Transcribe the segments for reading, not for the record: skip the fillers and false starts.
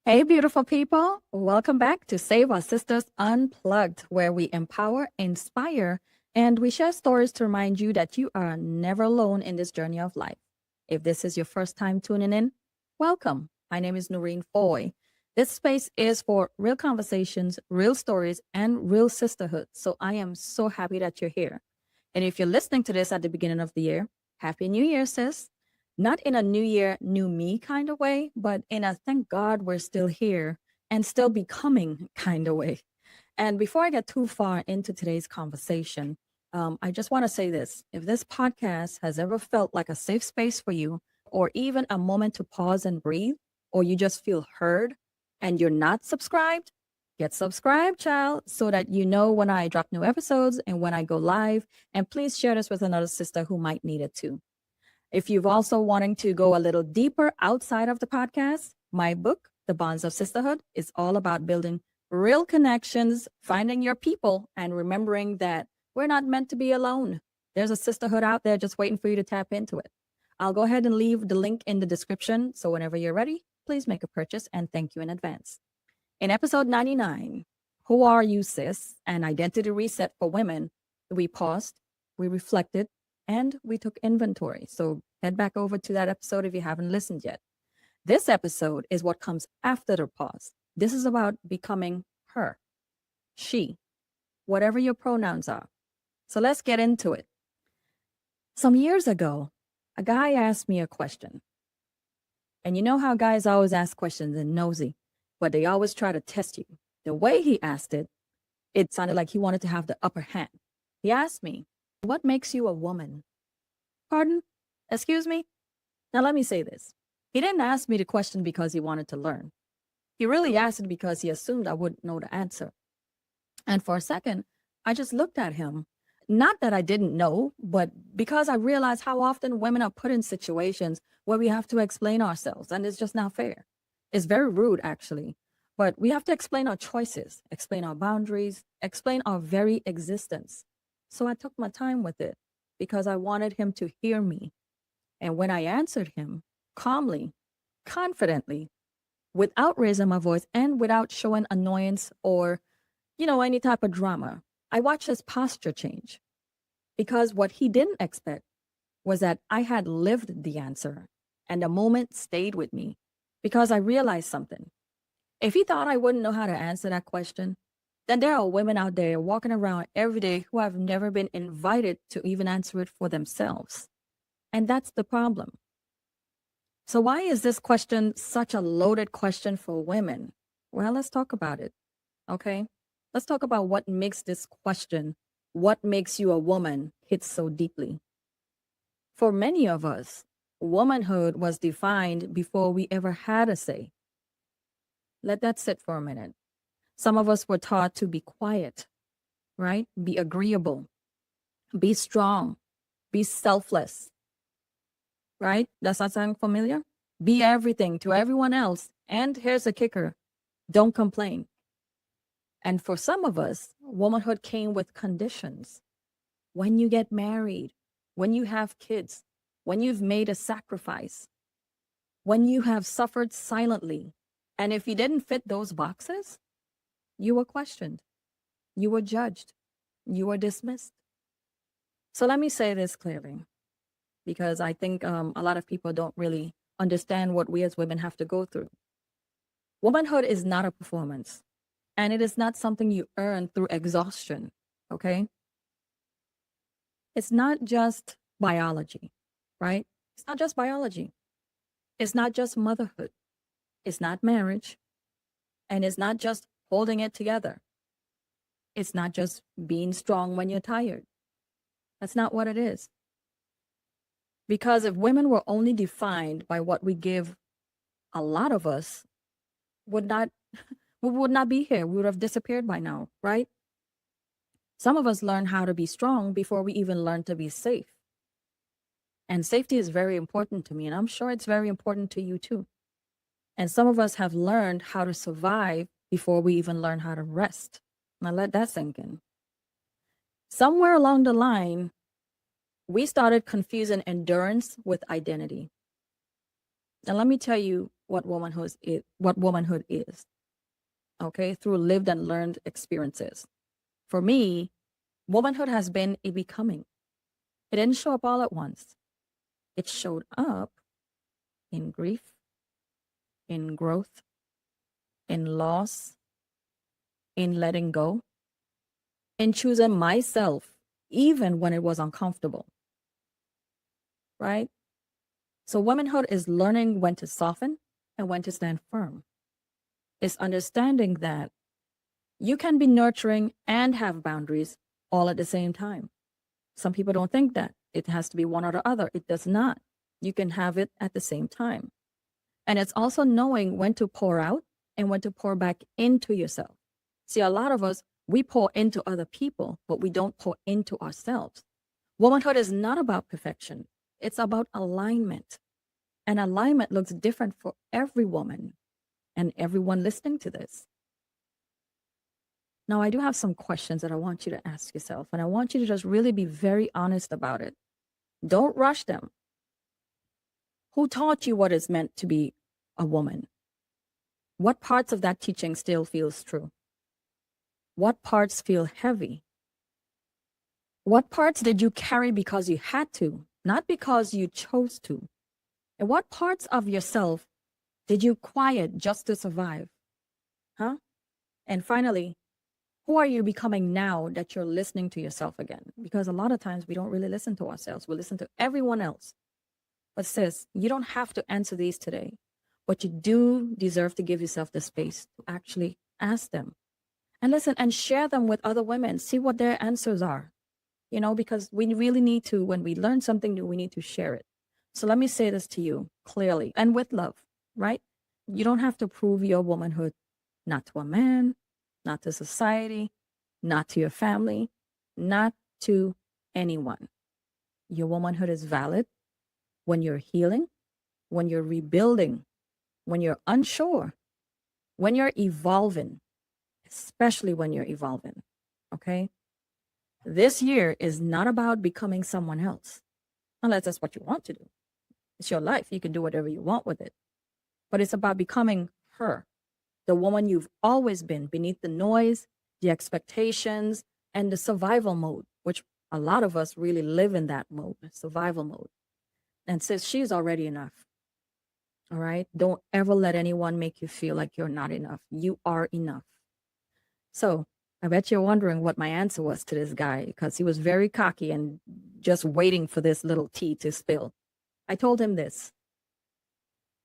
Hey, beautiful people. Welcome back to Save Our Sisters Unplugged, where we empower, inspire, and we share stories to remind you that you are never alone in this journey of life. If this is your first time tuning in, welcome. My name is Noreen Foy. This space is for real conversations, real stories, and real sisterhood. So I am so happy that you're here. And if you're listening to this at the beginning of the year, Happy New Year, sis. Not in a new year, new me kind of way, but in a thank God we're still here and still becoming kind of way. And before I get too far into today's conversation, I just want to say this. If this podcast has ever felt like a safe space for you, or even a moment to pause and breathe, or you just feel heard and you're not subscribed, get subscribed, child, so that you know when I drop new episodes and when I go live. And please share this with another sister who might need it too. If you've also wanting to go a little deeper outside of the podcast, my book, The Bonds of Sisterhood, is all about building real connections, finding your people, and remembering that we're not meant to be alone. There's a sisterhood out there just waiting for you to tap into it. I'll go ahead and leave the link in the description. So whenever you're ready, please make a purchase and thank you in advance. In episode 99, Who Are You, Sis? An Identity Reset for Women, we paused, we reflected, and we took inventory. So head back over to that episode if you haven't listened yet. This episode is what comes after the pause. This is about becoming her, she, whatever your pronouns are. So let's get into it. Some years ago, a guy asked me a question. And you know how guys always ask questions and nosy, but they always try to test you. The way he asked it, it sounded like he wanted to have the upper hand. He asked me, what makes you a woman? Pardon? Excuse me? Now let me say this. He didn't ask me the question because he wanted to learn. He really asked it because he assumed I wouldn't know the answer. And for a second, I just looked at him. Not that I didn't know, but because I realized how often women are put in situations where we have to explain ourselves, and it's just not fair. It's very rude, actually. But we have to explain our choices, explain our boundaries, explain our very existence. So I took my time with it because I wanted him to hear me. And when I answered him calmly, confidently, without raising my voice and without showing annoyance or, any type of drama, I watched his posture change. Because what he didn't expect was that I had lived the answer, and the moment stayed with me because I realized something. If he thought I wouldn't know how to answer that question, then there are women out there walking around every day who have never been invited to even answer it for themselves. And that's the problem. So why is this question such a loaded question for women? Well, let's talk about it. Okay. Let's talk about what makes this question, what makes you a woman, hit so deeply. For many of us, womanhood was defined before we ever had a say. Let that sit for a minute. Some of us were taught to be quiet, right? Be agreeable, be strong, be selfless, right? Does that sound familiar? Be everything to everyone else. And here's a kicker, don't complain. And for some of us, womanhood came with conditions. When you get married, when you have kids, when you've made a sacrifice, when you have suffered silently. And if you didn't fit those boxes, you were questioned, you were judged, you were dismissed. So let me say this clearly, because I think a lot of people don't really understand what we as women have to go through. Womanhood is not a performance, and it is not something you earn through exhaustion, okay? It's not just biology, right? It's not just biology. It's not just motherhood. It's not marriage. And it's not just holding it together. It's not just being strong when you're tired. That's not what it is. Because if women were only defined by what we give, a lot of us would not we would not be here. We would have disappeared by now, right? Some of us learn how to be strong before we even learn to be safe. And safety is very important to me, and I'm sure it's very important to you too. And some of us have learned how to survive before we even learn how to rest. Now let that sink in. Somewhere along the line, we started confusing endurance with identity. And let me tell you womanhood is, okay, through lived and learned experiences. For me, womanhood has been a becoming. It didn't show up all at once. It showed up in grief, in growth, in loss, in letting go, in choosing myself, even when it was uncomfortable, right? So womanhood is learning when to soften and when to stand firm. It's understanding that you can be nurturing and have boundaries all at the same time. Some people don't think that it has to be one or the other. It does not. You can have it at the same time. And it's also knowing when to pour out and when to pour back into yourself. See, a lot of us, we pour into other people, but we don't pour into ourselves. Womanhood is not about perfection. It's about alignment. And alignment looks different for every woman and everyone listening to this. Now, I do have some questions that I want you to ask yourself, and I want you to just really be very honest about it. Don't rush them. Who taught you what it's meant to be a woman? What parts of that teaching still feels true? What parts feel heavy? What parts did you carry because you had to, not because you chose to? And what parts of yourself did you quiet just to survive? Huh? And finally, who are you becoming now that you're listening to yourself again? Because a lot of times we don't really listen to ourselves. We listen to everyone else. But sis, you don't have to answer these today, but you do deserve to give yourself the space to actually ask them. And listen, and share them with other women. See what their answers are. You know, because we really need to, when we learn something new, we need to share it. So let me say this to you clearly and with love, right? You don't have to prove your womanhood, not to a man, not to society, not to your family, not to anyone. Your womanhood is valid when you're healing, when you're rebuilding, when you're unsure, when you're evolving, especially when you're evolving, okay? This year is not about becoming someone else, unless that's what you want to do. It's your life. You can do whatever you want with it. But it's about becoming her, the woman you've always been, beneath the noise, the expectations, and the survival mode, which a lot of us really live in that mode, survival mode. And sis, she's already enough. All right? Don't ever let anyone make you feel like you're not enough. You are enough. So I bet you're wondering what my answer was to this guy, because he was very cocky and just waiting for this little tea to spill. I told him this: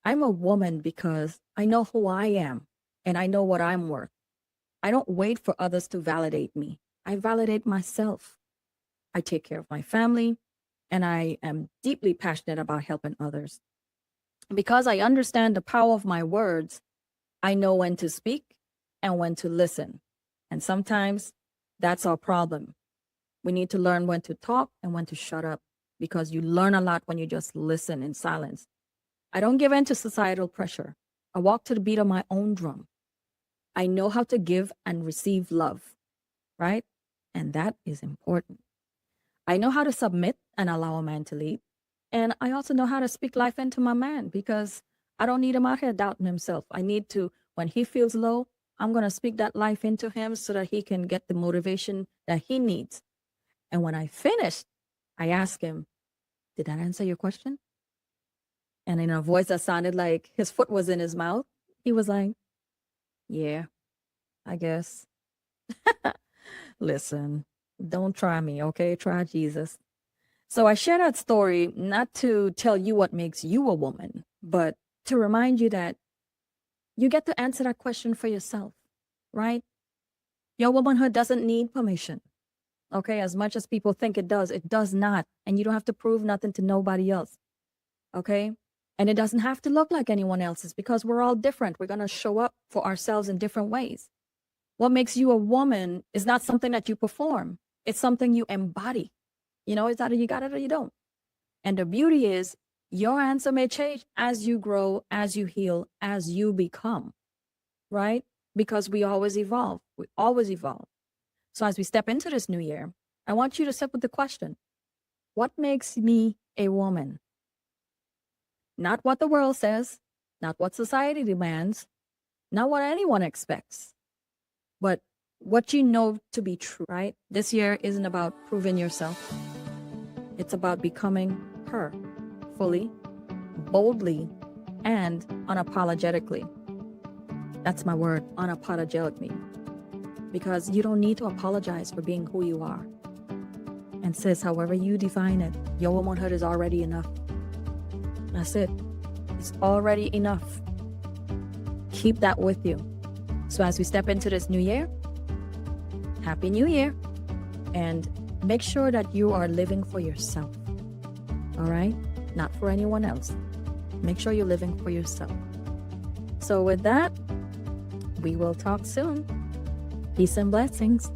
I'm a woman because I know who I am and I know what I'm worth. I don't wait for others to validate me. I validate myself. I take care of my family, and I am deeply passionate about helping others. Because I understand the power of my words, I know when to speak and when to listen. And sometimes that's our problem. We need to learn when to talk and when to shut up, because you learn a lot when you just listen in silence. I don't give in to societal pressure. I walk to the beat of my own drum. I know how to give and receive love, right? And that is important. I know how to submit and allow a man to lead. And I also know how to speak life into my man, because I don't need him out here doubting himself. I need to, when he feels low, I'm going to speak that life into him so that he can get the motivation that he needs. And when I finish, I ask him, did that answer your question? And in a voice that sounded like his foot was in his mouth, he was like, yeah, I guess. Listen, don't try me, okay? Try Jesus. So I share that story not to tell you what makes you a woman, but to remind you that you get to answer that question for yourself, right? Your womanhood doesn't need permission, okay? As much as people think it does not. And you don't have to prove nothing to nobody else, okay? And it doesn't have to look like anyone else's, because we're all different. We're going to show up for ourselves in different ways. What makes you a woman is not something that you perform. It's something you embody. You know, it's either you got it or you don't. And the beauty is your answer may change as you grow, as you heal, as you become, right? Because we always evolve. We always evolve. So as we step into this new year, I want you to sit with the question: what makes me a woman? Not what the world says, not what society demands, not what anyone expects, but what you know to be true, right? This year isn't about proving yourself. It's about becoming her fully, boldly, and unapologetically. That's my word, unapologetically. Because you don't need to apologize for being who you are. And sis, however you define it, your womanhood is already enough. That's it. It's already enough. Keep that with you. So as we step into this new year, Happy New Year. And make sure that you are living for yourself. All right? Not for anyone else. Make sure you're living for yourself. So with that, we will talk soon. Peace and blessings.